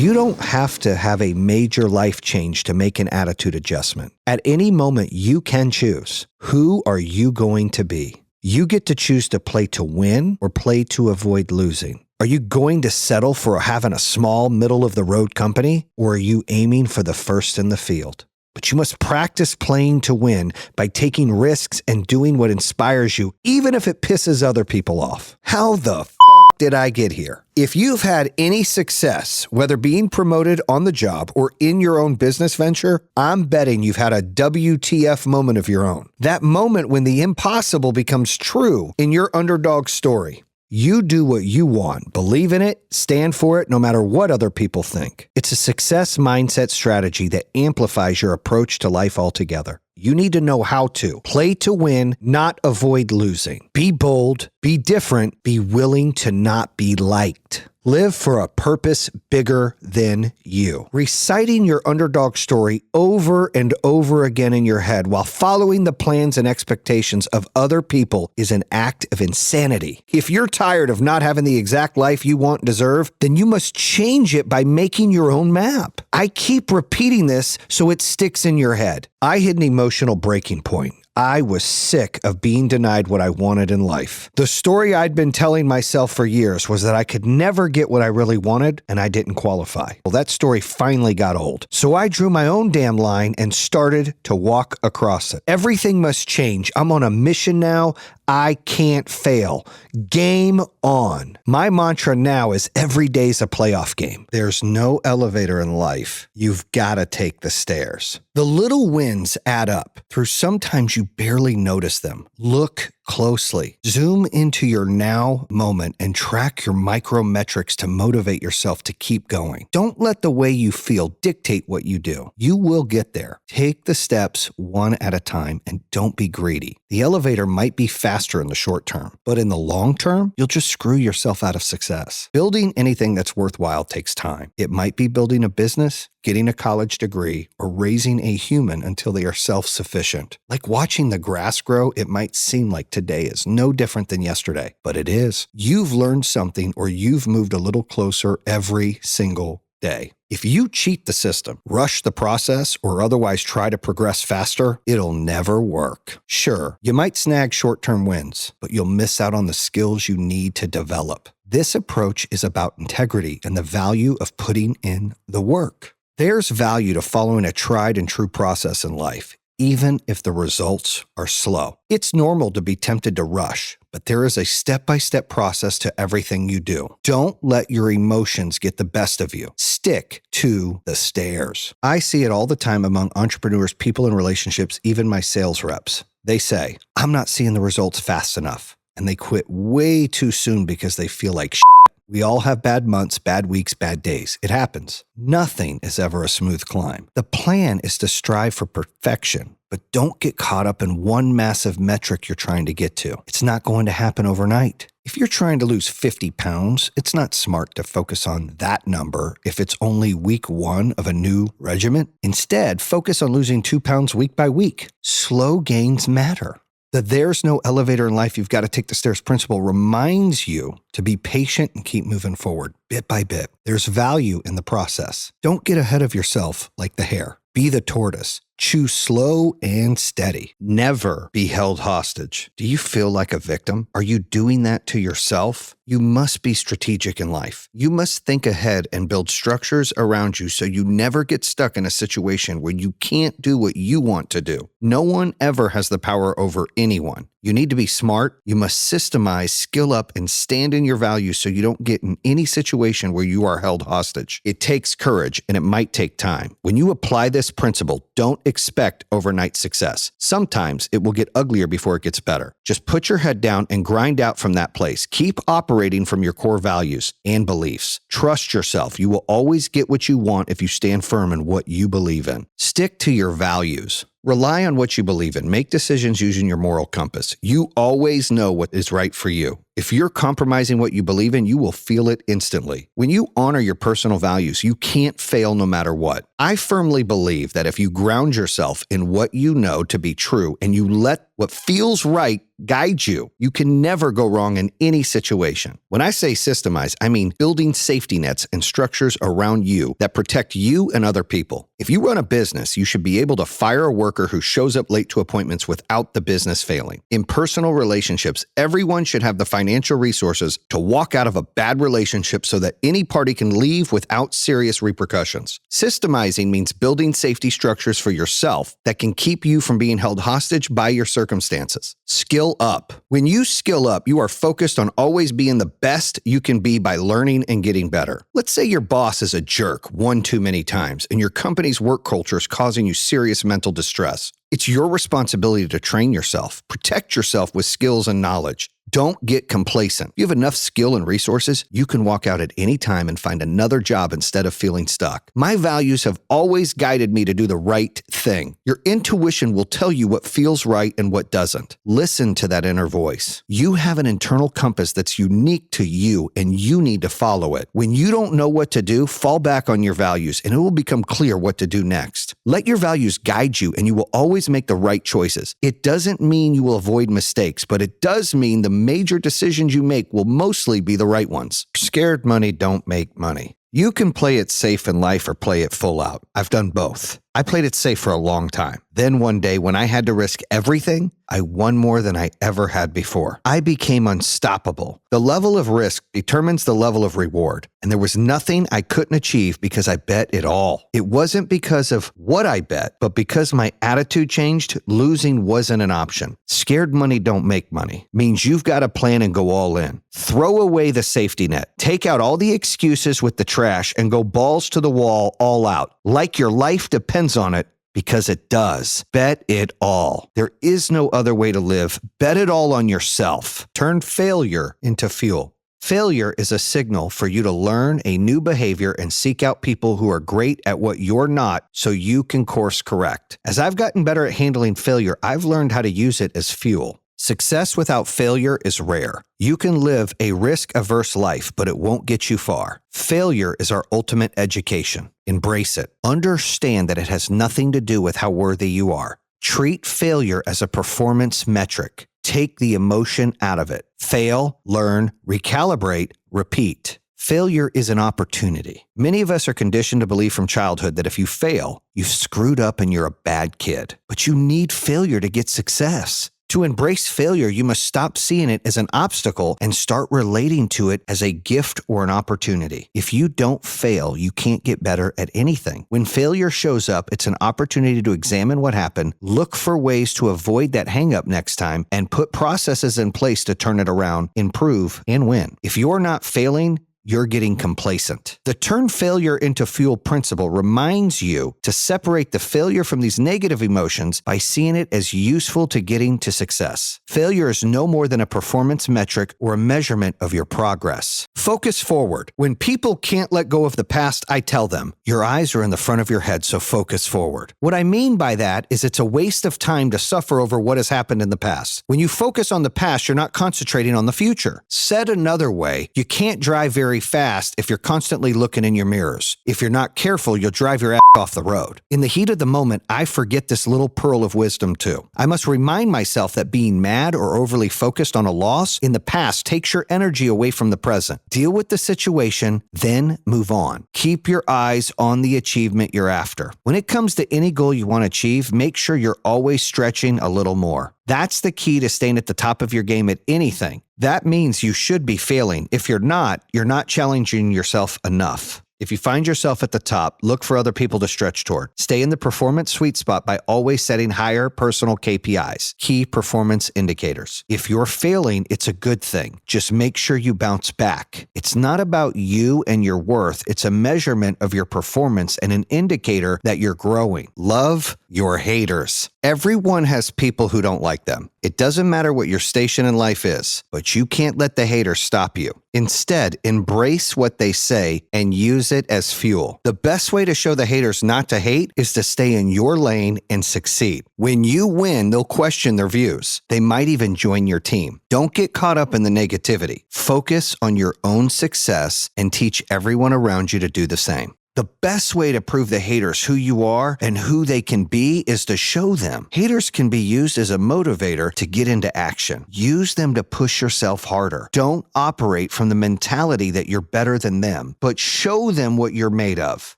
You don't have to have a major life change to make an attitude adjustment. At any moment, you can choose. Who are you going to be? You get to choose to play to win or play to avoid losing. Are you going to settle for having a small, middle-of-the-road company, or are you aiming for the first in the field? But you must practice playing to win by taking risks and doing what inspires you, even if it pisses other people off. How the f*** did I get here? If you've had any success, whether being promoted on the job or in your own business venture, I'm betting you've had a WTF moment of your own. That moment when the impossible becomes true in your underdog story. You do what you want, believe in it, stand for it, no matter what other people think. It's a success mindset strategy that amplifies your approach to life altogether. You need to know how to play to win, not avoid losing. Be bold, be different, be willing to not be liked. Live for a purpose bigger than you. Reciting your underdog story over and over again in your head while following the plans and expectations of other people is an act of insanity. If you're tired of not having the exact life you want and deserve, then you must change it by making your own map. I keep repeating this so it sticks in your head. I hit an emotional breaking point. I was sick of being denied what I wanted in life. The story I'd been telling myself for years was that I could never get what I really wanted and I didn't qualify. Well, that story finally got old. So I drew my own damn line and started to walk across it. Everything must change. I'm on a mission now. I can't fail. Game on. My mantra now is every day's a playoff game. There's no elevator in life. You've got to take the stairs. The little wins add up through sometimes you barely notice them. Look closely. Zoom into your now moment and track your micro metrics to motivate yourself to keep going. Don't let the way you feel dictate what you do. You will get there. Take the steps one at a time and don't be greedy. The elevator might be faster in the short term, but in the long term, you'll just screw yourself out of success. Building anything that's worthwhile takes time. It might be building a business, getting a college degree, or raising a human until they are self-sufficient. Like watching the grass grow, it might seem like today is no different than yesterday, but it is. You've learned something or you've moved a little closer every single day. If you cheat the system, rush the process, or otherwise try to progress faster, it'll never work. Sure, you might snag short-term wins, but you'll miss out on the skills you need to develop. This approach is about integrity and the value of putting in the work. There's value to following a tried and true process in life, even if the results are slow. It's normal to be tempted to rush, but there is a step-by-step process to everything you do. Don't let your emotions get the best of you. Stick to the stairs. I see it all the time among entrepreneurs, people in relationships, even my sales reps. They say, I'm not seeing the results fast enough, and they quit way too soon because they feel like shit. We all have bad months, bad weeks, bad days. It happens. Nothing is ever a smooth climb. The plan is to strive for perfection, but don't get caught up in one massive metric you're trying to get to. It's not going to happen overnight. If you're trying to lose 50 pounds, it's not smart to focus on that number if it's only week 1 of a new regimen. Instead, focus on losing 2 pounds week by week. Slow gains matter. The there's no elevator in life, you've got to take the stairs principle reminds you to be patient and keep moving forward bit by bit. There's value in the process. Don't get ahead of yourself like the hare. Be the tortoise. Choose slow and steady. Never be held hostage. Do you feel like a victim? Are you doing that to yourself? You must be strategic in life. You must think ahead and build structures around you so you never get stuck in a situation where you can't do what you want to do. No one ever has the power over anyone. You need to be smart. You must systemize, skill up, and stand in your values so you don't get in any situation where you are held hostage. It takes courage, and it might take time. When you apply this principle, don't expect overnight success. Sometimes it will get uglier before it gets better. Just put your head down and grind out from that place. Keep operating from your core values and beliefs. Trust yourself. You will always get what you want if you stand firm in what you believe in. Stick to your values. Rely on what you believe in. Make decisions using your moral compass. You always know what is right for you. If you're compromising what you believe in, you will feel it instantly. When you honor your personal values, you can't fail no matter what. I firmly believe that if you ground yourself in what you know to be true and you let what feels right guide you. You can never go wrong in any situation. When I say systemize, I mean building safety nets and structures around you that protect you and other people. If you run a business, you should be able to fire a worker who shows up late to appointments without the business failing. In personal relationships, everyone should have the financial resources to walk out of a bad relationship so that any party can leave without serious repercussions. Systemizing means building safety structures for yourself that can keep you from being held hostage by your circumstances. Skill up. When you skill up, you are focused on always being the best you can be by learning and getting better. Let's say your boss is a jerk one too many times and your company's work culture is causing you serious mental distress. It's your responsibility to train yourself, protect yourself with skills and knowledge. Don't get complacent. If you have enough skill and resources, you can walk out at any time and find another job instead of feeling stuck. My values have always guided me to do the right thing. Your intuition will tell you what feels right and what doesn't. Listen to that inner voice. You have an internal compass that's unique to you, and you need to follow it. When you don't know what to do, fall back on your values, and it will become clear what to do next. Let your values guide you, and you will always make the right choices. It doesn't mean you will avoid mistakes, but it does mean the major decisions you make will mostly be the right ones. Scared money don't make money. You can play it safe in life or play it full out. I've done both. I played it safe for a long time. Then one day when I had to risk everything, I won more than I ever had before. I became unstoppable. The level of risk determines the level of reward, and there was nothing I couldn't achieve because I bet it all. It wasn't because of what I bet, but because my attitude changed, losing wasn't an option. Scared money don't make money. Means you've got to plan and go all in. Throw away the safety net. Take out all the excuses with the trash and go balls to the wall all out. Like your life depends on it, because it does. Bet it all. There is no other way to live. Bet it all on yourself. Turn failure into fuel. Failure is a signal for you to learn a new behavior and seek out people who are great at what you're not so you can course correct. As I've gotten better at handling failure, I've learned how to use it as fuel. Success without failure is rare. You can live a risk-averse life, but it won't get you far. Failure is our ultimate education. Embrace it. Understand that it has nothing to do with how worthy you are. Treat failure as a performance metric. Take the emotion out of it. Fail, learn, recalibrate, repeat. Failure is an opportunity. Many of us are conditioned to believe from childhood that if you fail, you've screwed up and you're a bad kid. But you need failure to get success. To embrace failure, you must stop seeing it as an obstacle and start relating to it as a gift or an opportunity. If you don't fail, you can't get better at anything. When failure shows up, it's an opportunity to examine what happened, look for ways to avoid that hang-up next time, and put processes in place to turn it around, improve, and win. If you're not failing, you're getting complacent. The turn failure into fuel principle reminds you to separate the failure from these negative emotions by seeing it as useful to getting to success. Failure is no more than a performance metric or a measurement of your progress. Focus forward. When people can't let go of the past, I tell them, your eyes are in the front of your head, so focus forward. What I mean by that is it's a waste of time to suffer over what has happened in the past. When you focus on the past, you're not concentrating on the future. Said another way, you can't drive very fast if you're constantly looking in your mirrors. If you're not careful, you'll drive your ass off the road. In the heat of the moment, I forget this little pearl of wisdom too. I must remind myself that being mad or overly focused on a loss in the past takes your energy away from the present. Deal with the situation, then move on. Keep your eyes on the achievement you're after. When it comes to any goal you want to achieve, make sure you're always stretching a little more. That's the key to staying at the top of your game at anything. That means you should be failing. If you're not challenging yourself enough. If you find yourself at the top, look for other people to stretch toward. Stay in the performance sweet spot by always setting higher personal KPIs, key performance indicators. If you're failing, it's a good thing. Just make sure you bounce back. It's not about you and your worth. It's a measurement of your performance and an indicator that you're growing. Love your haters. Everyone has people who don't like them. It doesn't matter what your station in life is, but you can't let the haters stop you. Instead, embrace what they say and use it as fuel. The best way to show the haters not to hate is to stay in your lane and succeed. When you win, they'll question their views. They might even join your team. Don't get caught up in the negativity. Focus on your own success and teach everyone around you to do the same. The best way to prove to haters who you are and who they can be is to show them. Haters can be used as a motivator to get into action. Use them to push yourself harder. Don't operate from the mentality that you're better than them, but show them what you're made of.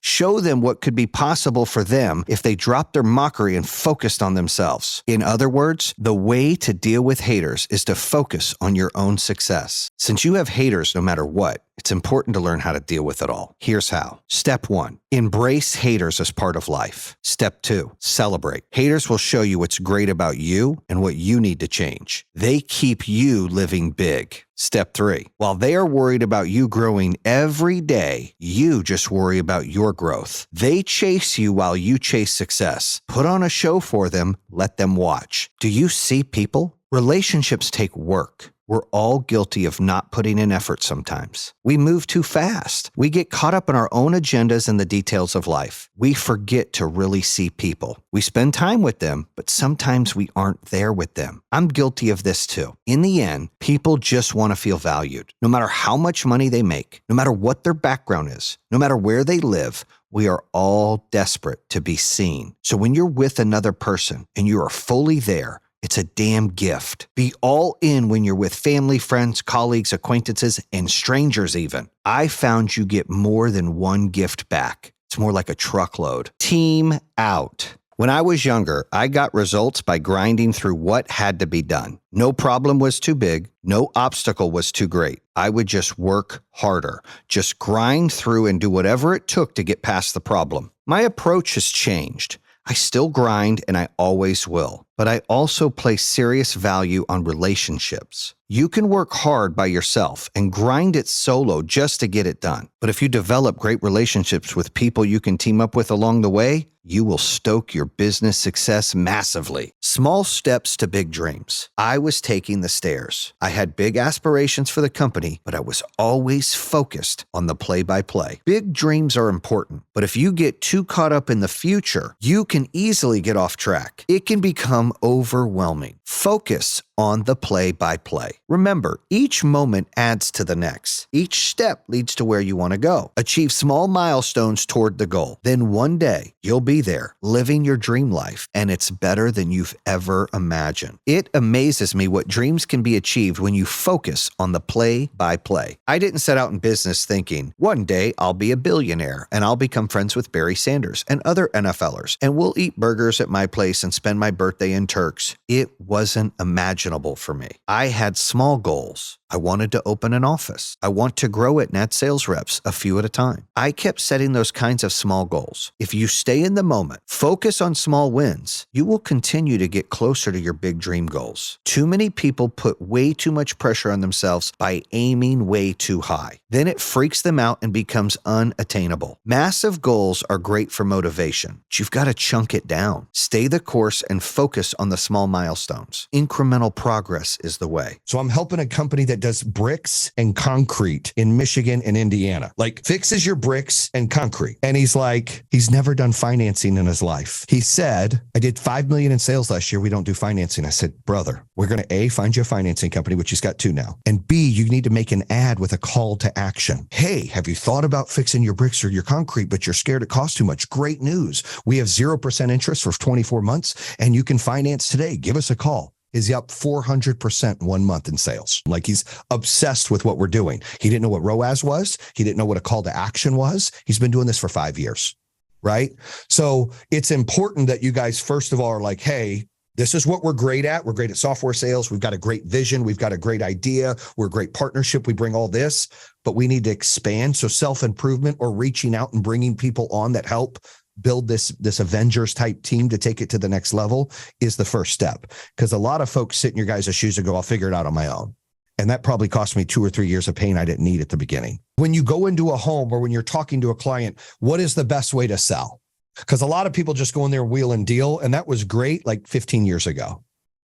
Show them what could be possible for them if they dropped their mockery and focused on themselves. In other words, the way to deal with haters is to focus on your own success. Since you have haters no matter what, it's important to learn how to deal with it all. Here's how. Step 1, embrace haters as part of life. Step 2, celebrate. Haters will show you what's great about you and what you need to change. They keep you living big. Step 3, while they are worried about you growing every day, you just worry about your growth. They chase you while you chase success. Put on a show for them, let them watch. Do you see people? Relationships take work. We're all guilty of not putting in effort sometimes. We move too fast. We get caught up in our own agendas and the details of life. We forget to really see people. We spend time with them, but sometimes we aren't there with them. I'm guilty of this too. In the end, people just want to feel valued. No matter how much money they make, no matter what their background is, no matter where they live, we are all desperate to be seen. So when you're with another person and you are fully there, it's a damn gift. Be all in when you're with family, friends, colleagues, acquaintances, and strangers even. I found you get more than one gift back. It's more like a truckload. Team out. When I was younger, I got results by grinding through what had to be done. No problem was too big. No obstacle was too great. I would just work harder, just grind through and do whatever it took to get past the problem. My approach has changed. I still grind and I always will, but I also place serious value on relationships. You can work hard by yourself and grind it solo just to get it done. But if you develop great relationships with people you can team up with along the way, you will stoke your business success massively. Small steps to big dreams. I was taking the stairs. I had big aspirations for the company, but I was always focused on the play-by-play. Big dreams are important, but if you get too caught up in the future, you can easily get off track. It can become overwhelming. Focus on the play-by-play. Remember, each moment adds to the next. Each step leads to where you want to go. Achieve small milestones toward the goal. Then one day, you'll be there, living your dream life, and it's better than you've ever imagined. It amazes me what dreams can be achieved when you focus on the play-by-play. I didn't set out in business thinking, one day I'll be a billionaire, and I'll become friends with Barry Sanders and other NFLers, and we'll eat burgers at my place and spend my birthday in Turks. It wasn't imaginable for me. I had small goals. I wanted to open an office. I want to grow it and add sales reps a few at a time. I kept setting those kinds of small goals. If you stay in the moment, focus on small wins, you will continue to get closer to your big dream goals. Too many people put way too much pressure on themselves by aiming way too high. Then it freaks them out and becomes unattainable. Massive goals are great for motivation, but you've got to chunk it down. Stay the course and focus on the small milestones. Incremental progress is the way. So I'm helping a company that does bricks and concrete in Michigan and Indiana, like fixes your bricks and concrete. And he's like, he's never done financing in his life. He said, I did 5 million in sales last year. We don't do financing. I said, brother, we're going to A, find you a financing company, which he's got 2 now. And B, you need to make an ad with a call to action. Hey, have you thought about fixing your bricks or your concrete, but you're scared it costs too much? Great news. We have 0% interest for 24 months and you can finance today. Give us a call. Is he up 400% 1 month in sales? Like he's obsessed with what we're doing. He didn't know what ROAS was. He didn't know what a call to action was. He's been doing this for 5 years, right? So it's important that you guys, first of all, are like, hey, this is what we're great at. We're great at software sales. We've got a great vision. We've got a great idea. We're a great partnership. We bring all this, but we need to expand. So self-improvement or reaching out and bringing people on that help build this Avengers type team to take it to the next level is the first step. Because a lot of folks sit in your guys' shoes and go, I'll figure it out on my own. And that probably cost me 2 or 3 years of pain I didn't need at the beginning. When you go into a home or when you're talking to a client, what is the best way to sell? Because a lot of people just go in there, wheel and deal. And that was great like 15 years ago.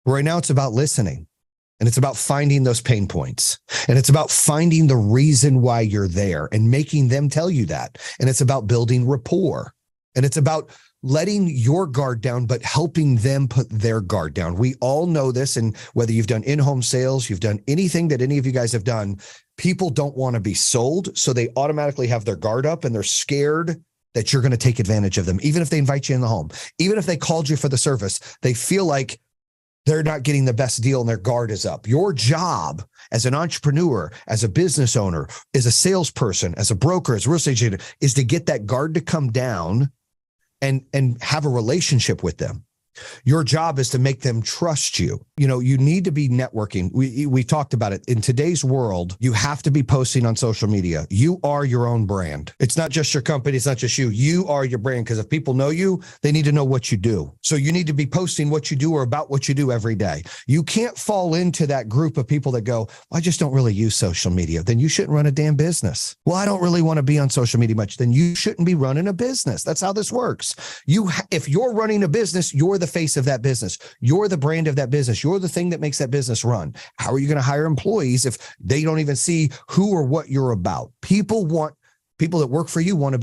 Right now it's about listening. And it's about finding those pain points. And it's about finding the reason why you're there and making them tell you that. And it's about building rapport. And it's about letting your guard down, but helping them put their guard down. We all know this. And whether you've done in-home sales, you've done anything that any of you guys have done, people don't want to be sold. So they automatically have their guard up and they're scared that you're going to take advantage of them. Even if they invite you in the home, even if they called you for the service, they feel like they're not getting the best deal and their guard is up. Your job as an entrepreneur, as a business owner, as a salesperson, as a broker, as a real estate agent, is to get that guard to come down and have a relationship with them. Your job is to make them trust you. You know, you need to be networking. We talked about it. In today's world, you have to be posting on social media. You are your own brand. It's not just your company. It's not just you. You are your brand, because if people know you, they need to know what you do. So you need to be posting what you do or about what you do every day. You can't fall into that group of people that go, well, I just don't really use social media. Then you shouldn't run a damn business. Well, I don't really want to be on social media much. Then you shouldn't be running a business. That's how this works. If you're running a business, you're the face of that business. You're the brand of that business. You're the thing that makes that business run. How are you going to hire employees if they don't even see who or what you're about? People that work for you want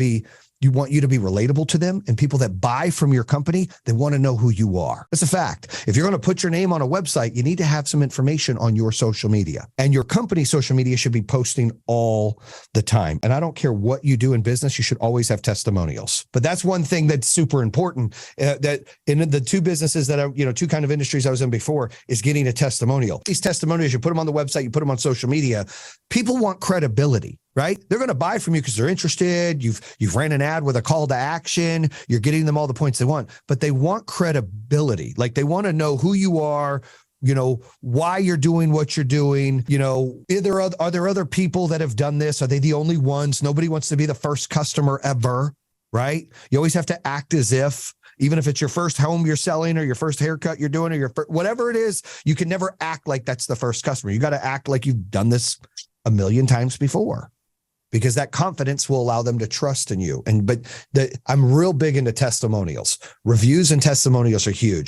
you to be relatable to them, and people that buy from your company, they want to know who you are. That's a fact. If you're going to put your name on a website, you need to have some information on your social media, and your company's social media should be posting all the time. And I don't care what you do in business, you should always have testimonials. But that's one thing that's super important, that in the two businesses that two kind of industries I was in before, is getting a testimonial. These testimonials, you put them on the website, you put them on social media. People want credibility. Right? They're going to buy from you because they're interested. You've ran an ad with a call to action. You're getting them all the points they want, but they want credibility. Like, they want to know who you are, why you're doing what you're doing. Are there other people that have done this? Are they the only ones? Nobody wants to be the first customer ever, right? You always have to act as if, even if it's your first home you're selling or your first haircut you're doing, or whatever it is, you can never act like that's the first customer. You got to act like you've done this a million times before, because that confidence will allow them to trust in you. I'm real big into testimonials. Reviews and testimonials are huge.